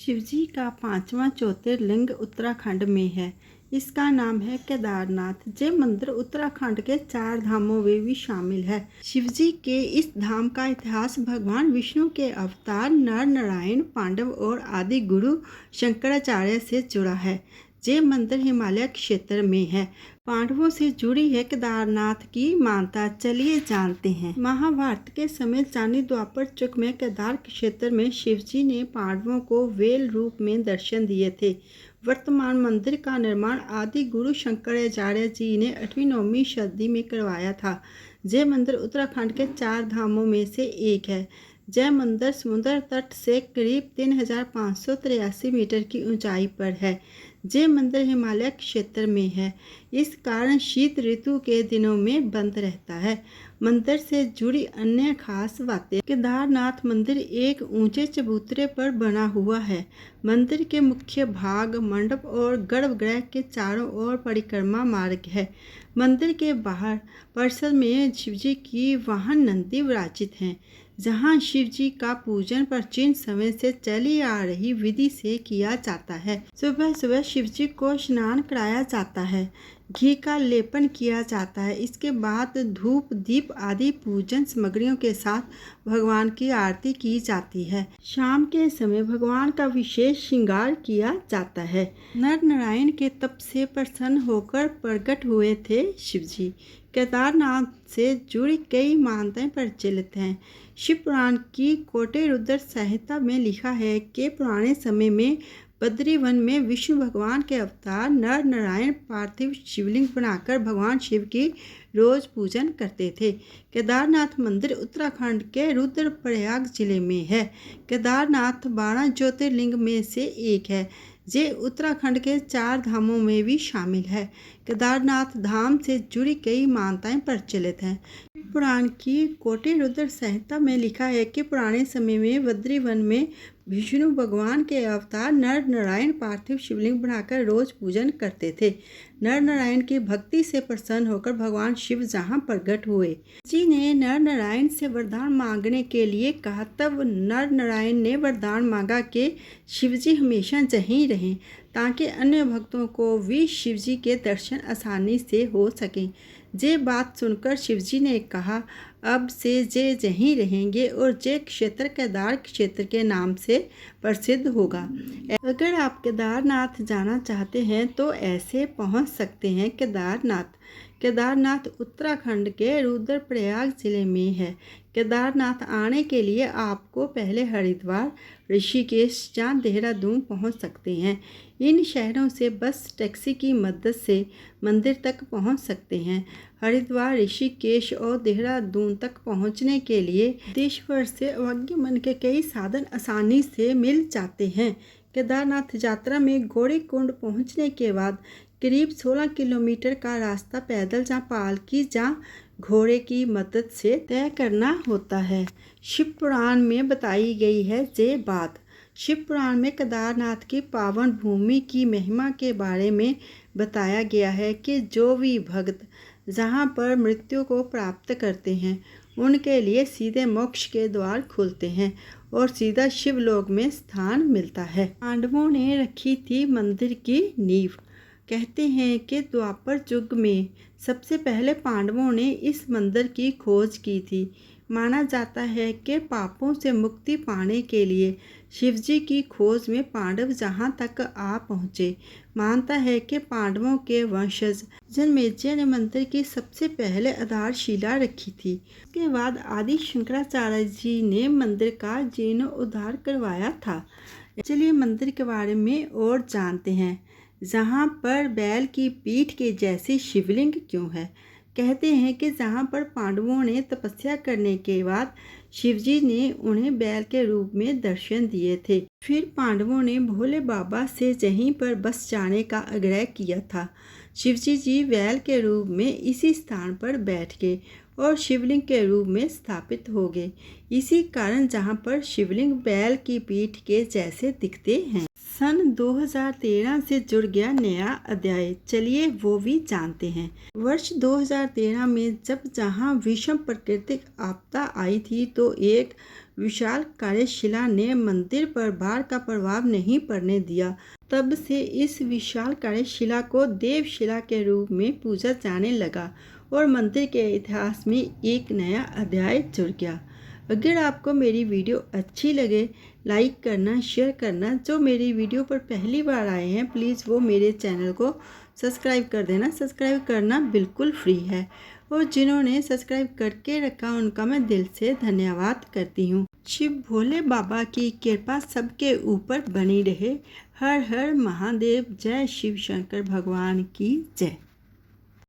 शिवजी का पांचवा ज्योतिर्लिंग उत्तराखंड में है। इसका नाम है केदारनाथ। ये मंदिर उत्तराखंड के 4 धामों में भी शामिल है। शिवजी के इस धाम का इतिहास भगवान विष्णु के अवतार नर नारायण पांडव और आदि गुरु शंकराचार्य से जुड़ा है। ये मंदिर हिमालय क्षेत्र में है। पांडवों से जुड़ी है केदारनाथ की मान्यता। चलिए जानते हैं। महाभारत के समय चांदी द्वापर युग में केदार क्षेत्र में शिवजी ने पांडवों को वेल रूप में दर्शन दिए थे। वर्तमान मंदिर का निर्माण आदि गुरु शंकराचार्य जी ने 8वीं-9वीं सदी में करवाया था। यह मंदिर उत्तराखंड के 4 धामों में से एक है। यह मंदिर समुद्र तट से करीब 3583 मीटर की ऊंचाई पर है। यह मंदिर हिमालय क्षेत्र में है। इस कारण शीत ऋतु के दिनों में बंद रहता है। मंदिर से जुड़ी अन्य खास बातें। केदारनाथ मंदिर एक ऊंचे चबूतरे पर बना हुआ है। मंदिर के मुख्य भाग मंडप और गर्भगृह के चारों ओर परिक्रमा मार्ग है। मंदिर के बाहर परिसर में शिवजी की वाहन नंदी विराजित हैं, जहां शिवजी का पूजन प्राचीन समय से चली आ रही विधि से किया जाता है। सुबह सुबह शिवजी को स्नान कराया जाता है, घी का लेपन किया जाता है। इसके बाद धूप दीप आदि पूजन सामग्रियों के साथ भगवान की आरती की जाती है। शाम के समय भगवान का विशेष श्रृंगार किया जाता है। नर नारायण के तप से प्रसन्न होकर प्रकट हुए थे शिवजी। केदारनाथ से जुड़ी कई मान्यताएं प्रचलित हैं। शिव पुराण की कोटे रुद्र संहिता में लिखा है कि पुराने समय में बद्री वन में विष्णु भगवान के अवतार नर नारायण पार्थिव शिवलिंग बनाकर भगवान शिव की रोज पूजन करते थे। केदारनाथ मंदिर उत्तराखंड के रुद्रप्रयाग जिले में है। केदारनाथ 12 ज्योतिर्लिंग में से एक है। ये उत्तराखंड के 4 धामों में भी शामिल है। केदारनाथ धाम से जुड़ी कई मान्यताएं प्रचलित हैं। पुराण की कोटे रुद्र संहिता में लिखा है कि पुराने समय में बद्री वन में विष्णु भगवान के अवतार नर नारायण पार्थिव शिवलिंग बनाकर रोज पूजन करते थे। नर नारायण की भक्ति से प्रसन्न होकर भगवान शिव जहां प्रकट हुए। जी ने नर नारायण से वरदान मांगने के लिए कहा। तब नर नारायण ने वरदान मांगा कि शिवजी हमेशा जहीं रहें, ताकि अन्य भक्तों को भी शिवजी के दर्शन आसानी से हो सकें। ये बात सुनकर शिवजी ने कहा, अब से जे यहीं रहेंगे और जे क्षेत्र केदार क्षेत्र के नाम से प्रसिद्ध होगा। अगर आप केदारनाथ जाना चाहते हैं तो ऐसे पहुंच सकते हैं। केदारनाथ उत्तराखंड के रुद्रप्रयाग जिले में है। केदारनाथ आने के लिए आपको पहले हरिद्वार, ऋषिकेश या देहरादून पहुंच सकते हैं। इन शहरों से बस टैक्सी की मदद से मंदिर तक पहुंच सकते हैं। हरिद्वार, ऋषिकेश और देहरादून तक पहुंचने के लिए देश भर से आवागमन के कई साधन आसानी से मिल जाते हैं। केदारनाथ यात्रा में गौरीकुंड पहुंचने के बाद करीब 16 किलोमीटर का रास्ता पैदल या पालकी या घोड़े की मदद से तय करना होता है। शिव पुराण में बताई गई है ये बात। शिव पुराण में केदारनाथ की पावन भूमि की महिमा के बारे में बताया गया है कि जो भी भक्त जहाँ पर मृत्यु को प्राप्त करते हैं, उनके लिए सीधे मोक्ष के द्वार खुलते हैं और सीधा शिवलोक में स्थान मिलता है। पांडवों ने रखी थी मंदिर की नींव। कहते हैं कि द्वापर युग में सबसे पहले पांडवों ने इस मंदिर की खोज की थी। माना जाता है कि पापों से मुक्ति पाने के लिए शिवजी की खोज में पांडव जहां तक आ पहुँचे। मानता है कि पांडवों के वंशज जनमेजय ने मंदिर की सबसे पहले आधारशिला रखी थी। उसके बाद आदि शंकराचार्य जी ने मंदिर का जीर्णोद्धार करवाया था। चलिए मंदिर के बारे में और जानते हैं। जहाँ पर बैल की पीठ के जैसी शिवलिंग क्यों है? कहते हैं कि जहाँ पर पांडवों ने तपस्या करने के बाद शिवजी ने उन्हें बैल के रूप में दर्शन दिए थे। फिर पांडवों ने भोले बाबा से यहीं पर बस जाने का आग्रह किया था। शिवजी जी बैल के रूप में इसी स्थान पर बैठ गए और शिवलिंग के रूप में स्थापित हो गए। इसी कारण जहाँ पर शिवलिंग बैल की पीठ के जैसे दिखते हैं। सन 2013 से जुड़ गया नया अध्याय। चलिए वो भी जानते हैं। वर्ष 2013 में जब जहां भीषण प्राकृतिक आपदा आई थी तो एक विशाल कार्यशिला ने मंदिर पर बाढ़ का प्रभाव नहीं पड़ने दिया। तब से इस विशाल कार्यशिला को देवशिला के रूप में पूजा जाने लगा और मंदिर के इतिहास में एक नया अध्याय जुड़ गया। अगर आपको मेरी वीडियो अच्छी लगे, लाइक करना, शेयर करना। जो मेरी वीडियो पर पहली बार आए हैं प्लीज़ वो मेरे चैनल को सब्सक्राइब कर देना। सब्सक्राइब करना बिल्कुल फ्री है और जिन्होंने सब्सक्राइब करके रखा उनका मैं दिल से धन्यवाद करती हूँ। शिव भोले बाबा की कृपा सबके ऊपर बनी रहे। हर हर महादेव। जय शिव शंकर भगवान की जय।